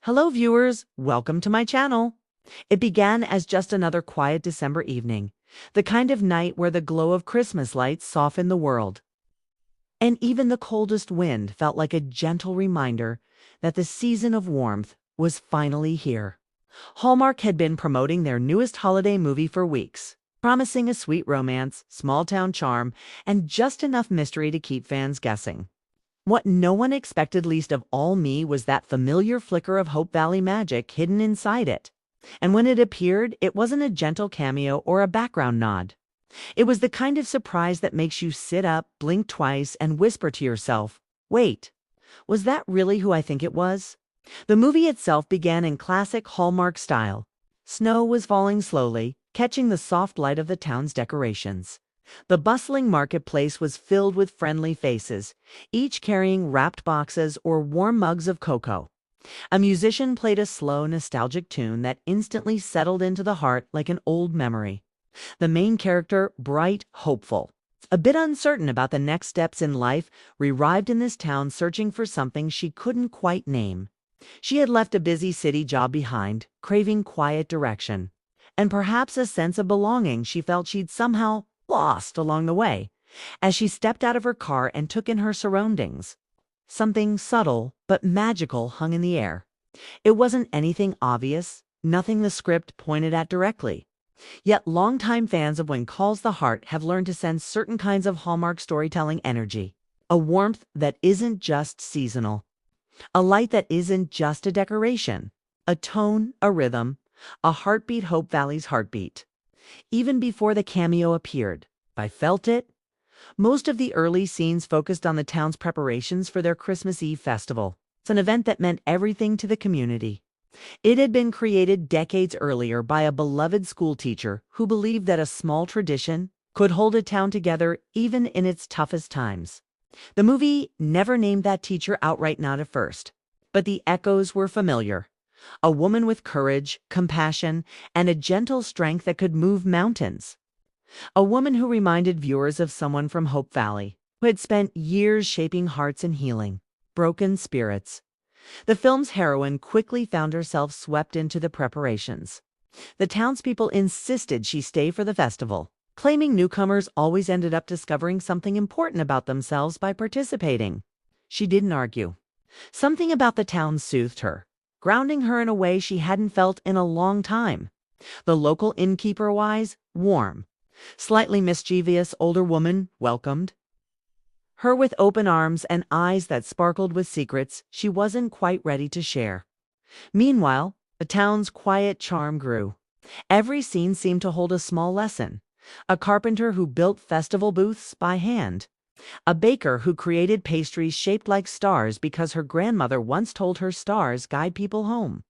Hello viewers, welcome to my channel. It began as just another quiet December evening, the kind of night where the glow of Christmas lights softened the world. And even the coldest wind felt like a gentle reminder that the season of warmth was finally here. Hallmark had been promoting their newest holiday movie for weeks, promising a sweet romance, small-town charm, and just enough mystery to keep fans guessing. What no one expected, least of all me, was that familiar flicker of Hope Valley magic hidden inside it. And when it appeared, it wasn't a gentle cameo or a background nod. It was the kind of surprise that makes you sit up, blink twice, and whisper to yourself, "Wait, was that really who I think it was?" The movie itself began in classic Hallmark style. Snow was falling slowly, catching the soft light of the town's decorations. The bustling marketplace was filled with friendly faces, each carrying wrapped boxes or warm mugs of cocoa. A musician played a slow, nostalgic tune that instantly settled into the heart like an old memory. The main character, bright, hopeful, a bit uncertain about the next steps in life, arrived in this town searching for something she couldn't quite name. She had left a busy city job behind, craving quiet direction, and perhaps a sense of belonging she felt she'd somehow lost along the way. As she stepped out of her car and took in her surroundings, something subtle but magical hung in the air. It wasn't anything obvious, nothing the script pointed at directly. Yet longtime fans of When Calls the Heart have learned to sense certain kinds of Hallmark storytelling energy, a warmth that isn't just seasonal, a light that isn't just a decoration, a tone, a rhythm, a heartbeat, Hope Valley's heartbeat. Even before the cameo appeared, I felt it. Most of the early scenes focused on the town's preparations for their Christmas Eve festival. It's an event that meant everything to the community. It had been created decades earlier by a beloved schoolteacher who believed that a small tradition could hold a town together even in its toughest times. The movie never named that teacher outright, not at first, but the echoes were familiar. A woman with courage, compassion, and a gentle strength that could move mountains. A woman who reminded viewers of someone from Hope Valley, who had spent years shaping hearts and healing broken spirits. The film's heroine quickly found herself swept into the preparations. The townspeople insisted she stay for the festival, claiming newcomers always ended up discovering something important about themselves by participating. She didn't argue. Something about the town soothed her, grounding her in a way she hadn't felt in a long time. The local innkeeper, wise, warm, slightly mischievous older woman, welcomed her with open arms and eyes that sparkled with secrets she wasn't quite ready to share. Meanwhile, the town's quiet charm grew. Every scene seemed to hold a small lesson. A carpenter who built festival booths by hand. A baker who created pastries shaped like stars because her grandmother once told her stars guide people home.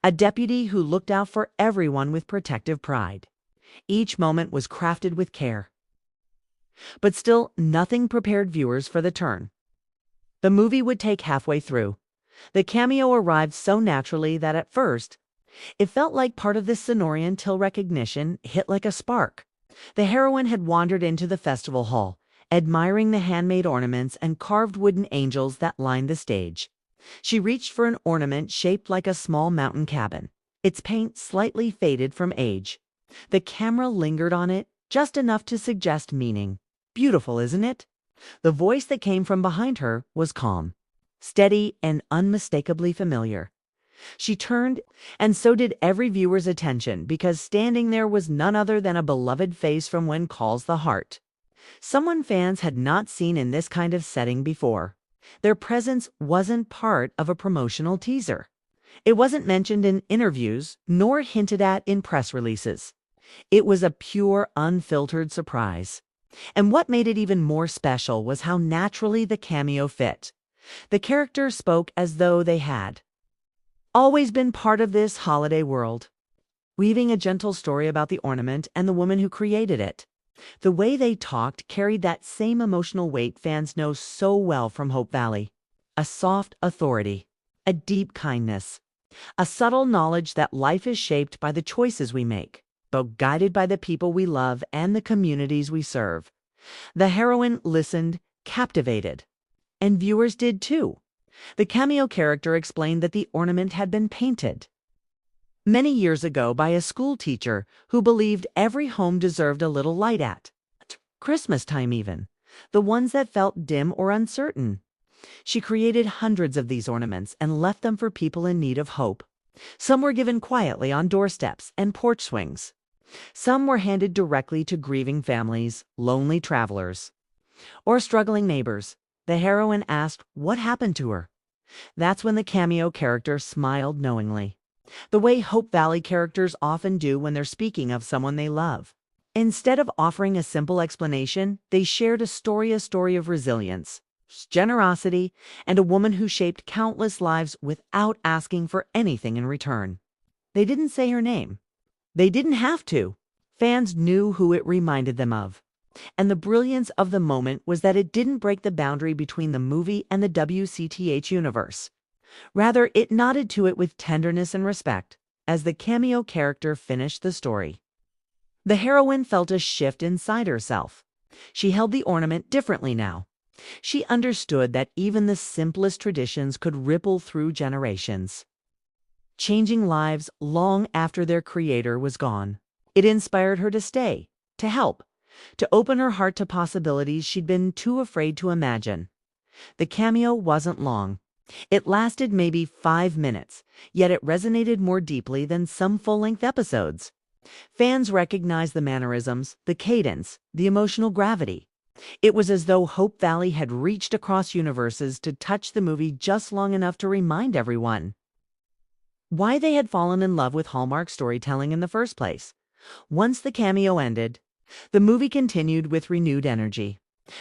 A deputy who looked out for everyone with protective pride. Each moment was crafted with care. But still, nothing prepared viewers for the turn. The movie would take halfway through. The cameo arrived so naturally that at first, it felt like part of this scenario until recognition hit like a spark. The heroine had wandered into the festival hall, admiring the handmade ornaments and carved wooden angels that lined the stage. She reached for an ornament shaped like a small mountain cabin, its paint slightly faded from age. The camera lingered on it, just enough to suggest meaning. Beautiful, isn't it? The voice that came from behind her was calm, steady, and unmistakably familiar. She turned, and so did every viewer's attention, because standing there was none other than a beloved face from When Calls the Heart. Someone fans had not seen in this kind of setting before. Their presence wasn't part of a promotional teaser. It wasn't mentioned in interviews, nor hinted at in press releases. It was a pure, unfiltered surprise. And what made it even more special was how naturally the cameo fit. The characters spoke as though they had always been part of this holiday world, weaving a gentle story about the ornament and the woman who created it. The way they talked carried that same emotional weight fans know so well from Hope Valley. A soft authority, a deep kindness, a subtle knowledge that life is shaped by the choices we make, but guided by the people we love and the communities we serve. The heroine listened, captivated. And viewers did too. The Cameo character explained that the ornament had been painted many years ago by a school teacher who believed every home deserved a little light at Christmas time even, the ones that felt dim or uncertain. She created hundreds of these ornaments and left them for people in need of hope. Some were given quietly on doorsteps and porch swings. Some were handed directly to grieving families, lonely travelers, or struggling neighbors. The heroine asked what happened to her. That's when the Cameo character smiled knowingly, the way Hope Valley characters often do when they're speaking of someone they love. Instead of offering a simple explanation, they shared a story of resilience, generosity, and a woman who shaped countless lives without asking for anything in return. They didn't say her name. They didn't have to. Fans knew who it reminded them of. And the brilliance of the moment was that it didn't break the boundary between the movie and the WCTH universe. Rather, it nodded to it with tenderness and respect as the Cameo character finished the story. The heroine felt a shift inside herself. She held the ornament differently now. She understood that even the simplest traditions could ripple through generations, changing lives long after their creator was gone. It inspired her to stay, to help, to open her heart to possibilities she'd been too afraid to imagine. The Cameo wasn't long. It lasted maybe 5 minutes, yet it resonated more deeply than some full-length episodes. Fans recognized the mannerisms, the cadence, the emotional gravity. It was as though Hope Valley had reached across universes to touch the movie just long enough to remind everyone why they had fallen in love with Hallmark storytelling in the first place. Once the Cameo ended, the movie continued with renewed energy.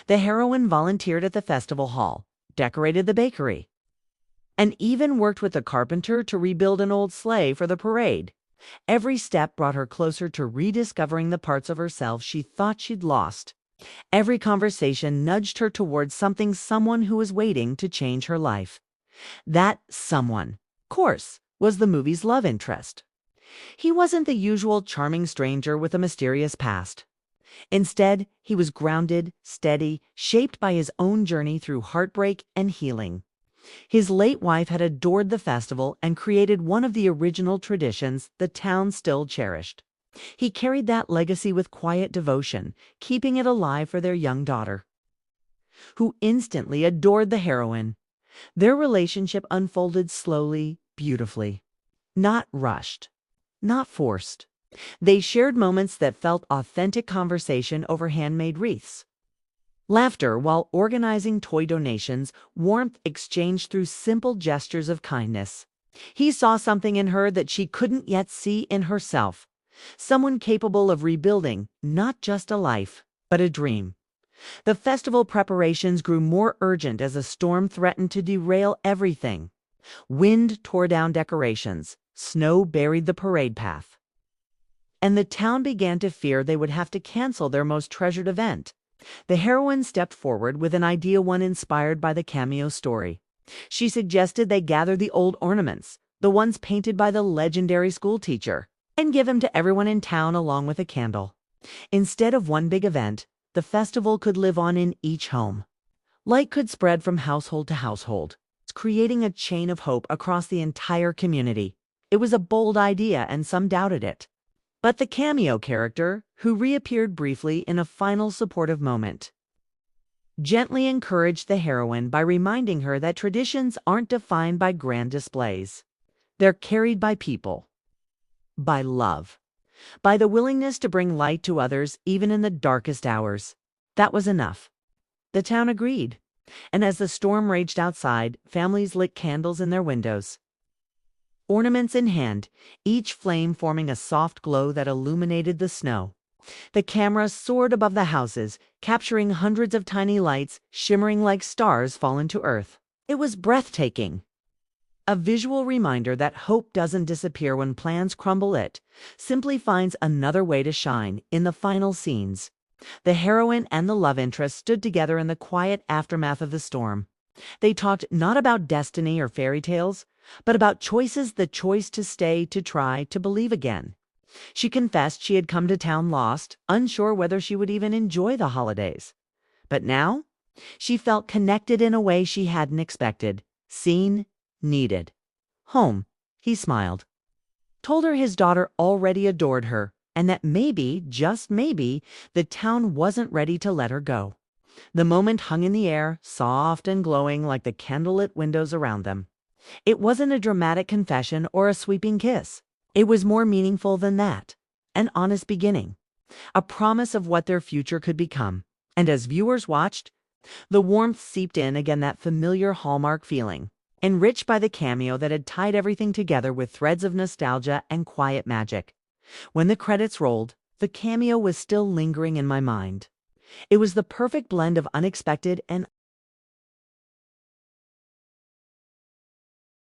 The heroine volunteered at the festival hall, decorated the bakery, and even worked with a carpenter to rebuild an old sleigh for the parade. Every step brought her closer to rediscovering the parts of herself she thought she'd lost. Every conversation nudged her towards someone who was waiting to change her life. That someone, of course, was the movie's love interest. He wasn't the usual charming stranger with a mysterious past. Instead, he was grounded, steady, shaped by his own journey through heartbreak and healing. His late wife had adored the festival and created one of the original traditions the town still cherished. He carried that legacy with quiet devotion, keeping it alive for their young daughter, who instantly adored the heroine. Their relationship unfolded slowly, beautifully. Not rushed, not forced. They shared moments that felt authentic conversation over handmade wreaths. Laughter while organizing toy donations, warmth exchanged through simple gestures of kindness. He saw something in her that she couldn't yet see in herself. Someone capable of rebuilding not just a life, but a dream. The festival preparations grew more urgent as a storm threatened to derail everything. Wind tore down decorations, snow buried the parade path, and the town began to fear they would have to cancel their most treasured event. The heroine stepped forward with an idea, one inspired by the Cameo story. She suggested they gather the old ornaments, the ones painted by the legendary school teacher, and give them to everyone in town along with a candle. Instead of one big event, the festival could live on in each home. Light could spread from household to household, creating a chain of hope across the entire community. It was a bold idea, and some doubted it. But the Cameo character, who reappeared briefly in a final supportive moment, gently encouraged the heroine by reminding her that traditions aren't defined by grand displays. They're carried by people, by love, by the willingness to bring light to others even in the darkest hours. That was enough. The town agreed, and as the storm raged outside, families lit candles in their windows, ornaments in hand, each flame forming a soft glow that illuminated the snow. The camera soared above the houses, capturing hundreds of tiny lights shimmering like stars fallen to earth. It was breathtaking. A visual reminder that hope doesn't disappear when plans crumble. It simply finds another way to shine. In the final scenes, the heroine and the love interest stood together in the quiet aftermath of the storm. They talked not about destiny or fairy tales, but about choices, the choice to stay, to try, to believe again. She confessed she had come to town lost, unsure whether she would even enjoy the holidays. But now, she felt connected in a way she hadn't expected. Seen, needed. Home, he smiled. Told her his daughter already adored her, and that maybe, just maybe, the town wasn't ready to let her go. The moment hung in the air, soft and glowing like the candlelit windows around them. It wasn't a dramatic confession or a sweeping kiss. It was more meaningful than that. An honest beginning. A promise of what their future could become. And as viewers watched, the warmth seeped in again, that familiar Hallmark feeling, enriched by the cameo that had tied everything together with threads of nostalgia and quiet magic. When the credits rolled, the cameo was still lingering in my mind. It was the perfect blend of unexpected and